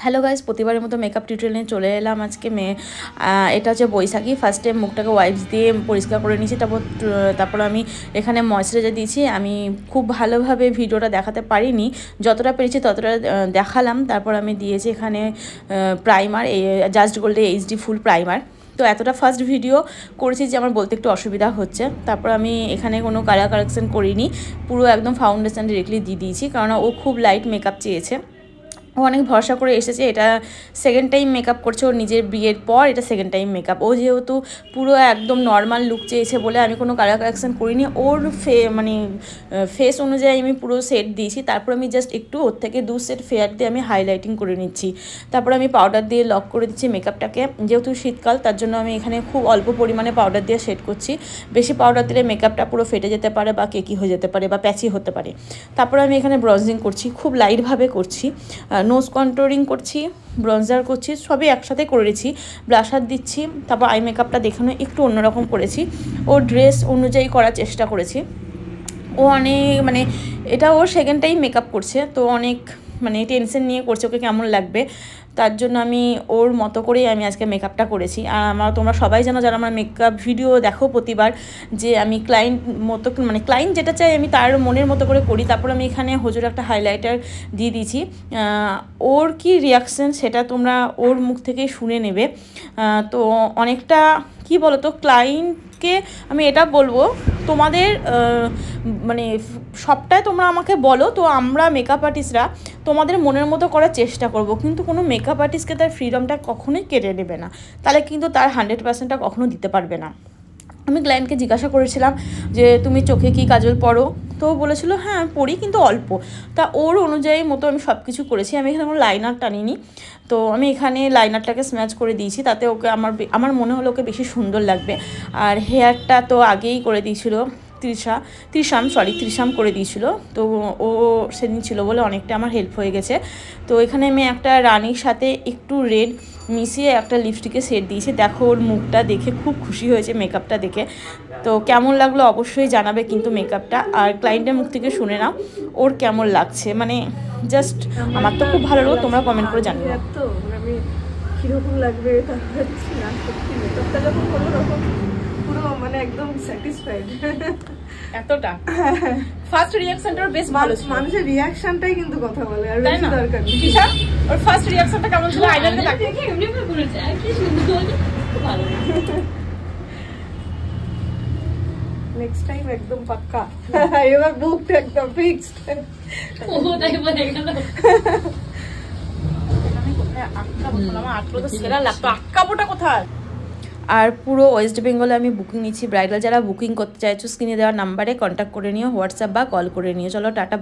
Hello guys, প্রতিবারের মতো makeup টিউটোরিয়ালে চলে এলাম আজকে। এটা হচ্ছে বৈশাখী। ফার্স্টে মুখটাকে ওয়াইপস দিয়ে পরিষ্কার করে নিয়েছি, তারপর আমি এখানে ময়শ্চারাইজার দিয়েছি। আমি খুব ভালোভাবে ভিডিওটা দেখাতে পারিনি, যতটা পেরেছি ততটা দেখালাম। তারপর আমি দিয়েছি এখানে প্রাইমার, জাস্ট গোল্ডে এইচডি ফুল প্রাইমার। তো এতটা ফার্স্ট ভিডিও করেছি যে আমার বলতে একটু অসুবিধা হচ্ছে। তারপর আমি এখানে কোনো কালার কারেকশন করিনি, পুরো একদম ফাউন্ডেশন ডিরেক্টলি দিয়ে দিয়েছি, কারণ ও খুব লাইট মেকআপ চেয়েছে। ও অনেক ভরসা করে এসেছে। এটা সেকেন্ড টাইম মেকআপ করছে, ওর নিজের বিয়ের পর এটা সেকেন্ড টাইম মেকআপ। ও যেহেতু পুরো একদম নর্মাল লুক চেয়েছে বলে আমি কোনো কালার কারেকশান করিনি। ওর ফেস অনুযায়ী আমি পুরো সেট দিয়েছি। তারপর আমি জাস্ট একটু ওর থেকে 2 সেট ফেয়ার দিয়ে আমি হাইলাইটিং করে নিচ্ছি। তারপর আমি পাউডার দিয়ে লক করে দিচ্ছি মেকআপটাকে। যেহেতু শীতকাল, তার জন্য আমি এখানে খুব অল্প পরিমাণে পাউডার দিয়ে সেট করছি। বেশি পাউডার দিলে মেকআপটা পুরো ফেটে যেতে পারে বা কেকি হয়ে যেতে পারে বা প্যাচি হতে পারে। তারপর আমি এখানে ব্রঞ্জিং করছি, খুব লাইটভাবে করছি। নোজ কন্ট্রোলিং করছি, ব্রঞ্জার করছি, সবই একসাথে করেছি। ব্লাশার দিচ্ছি, তারপর আই মেকআপটা দেখানো একটু অন্যরকম করেছি। ওর ড্রেস অনুযায়ী করার চেষ্টা করেছি। ও অনেক এটা ওর সেকেন্ড টাইম মেকআপ করছে, তো অনেক টেনশন নিয়ে করছে ওকে কেমন লাগবে। তার জন্য আমি ওর মতো করেই আমি আজকে মেকআপটা করেছি। আর তোমরা সবাই জানো, যারা আমার মেকআপ ভিডিও দেখো প্রতিবার, যে আমি ক্লায়েন্ট মতো ক্লায়েন্ট যেটা চাই আমি তার মনের মতো করে করি। তারপর আমি এখানে হুজুর একটা হাইলাইটার দিয়ে দিয়েছি। ওর কি রিয়াকশান সেটা তোমরা ওর মুখ থেকেই শুনে নেবে। তো অনেকটা কি বলো তো, ক্লায়েন্টকে আমি এটা বলবো, তোমাদের সবটাই তোমরা আমাকে বলো, তো আমরা মেকআপ আর্টিস্টরা তোমাদের মনের মতো করার চেষ্টা করব। কিন্তু কোনো মেকআপ আর্টিস্টকে তার ফ্রিডমটা কখনোই কেড়ে নেবে না, তাহলে কিন্তু তার 100%টা কখনো দিতে পারবে না। আমি ক্লায়েন্টকে জিজ্ঞাসা করেছিলাম যে তুমি চোখে কি কাজল পরো, তো বলেছিল হ্যাঁ পরি, কিন্তু অল্প। তা ওর অনুযায়ী মতো আমি সব কিছু করেছি। আমি এখানে কোনো লাইনার টানিনি, তো আমি এখানে লাইনারটাকে স্ম্যাচ করে দিয়েছি, তাতে ওকে আমার মনে হলো ওকে বেশি সুন্দর লাগবে। আর হেয়ারটা তো আগেই করে দিয়েছিল ত্রিশাম করে দিয়েছিল, তো ও সেদিন ছিল বলে অনেকটা আমার হেল্প হয়ে গেছে। তো এখানে আমি একটা রানির সাথে একটু রেড মিশিয়ে একটা লিপস্টিকে সেট দিয়েছি। দেখো ওর মুখটা দেখে খুব খুশি হয়েছে মেকআপটা দেখে। তো কেমন লাগলো অবশ্যই জানাবে কিন্তু মেকআপটা। আর ক্লায়েন্টের মুখ থেকে শুনে নাও ওর কেমন লাগছে। জাস্ট আমার তো খুব ভালো লাগলো, তোমরা কমেন্ট করে জানিও। তো আমি কীরকম লাগবে, তারপর সত্যি মেকআপটা যখন কোনো রকম পুরো একদম স্যাটিসফাইড। এতটা ফার্স্ট রিঅ্যাকশনটা বেশ ভালো ছিল। মানুষের রিঅ্যাকশনটাই কিন্তু কথা বলে, আর বেশি দরকার নেই। কিসা ওর ফার্স্ট রিঅ্যাকশনটা কেমন ছিল? আইডলকে দেখে এমনি বলেছে আর কি সুন্দর, ভালো। নেক্সট টাইম একদম পাক্কা, এবার বুকড, একদম ফিক্সড। ও তাই বলে গেল। আমি কোথায় আটকাবো? আমার আটকাবো তো সেরা লাগতো, আটকাবোটা কোথায়? আর পুরো ওয়েস্ট বেঙ্গলে আমি বুকিং নিচ্ছি। ব্রাইডাল যারা বুকিং করতে চাইছো স্ক্রিনে দেওয়া নাম্বারে কন্ট্যাক্ট করে নিও, হোয়াটসঅ্যাপ বা কল করে নিও। চলো টাটা।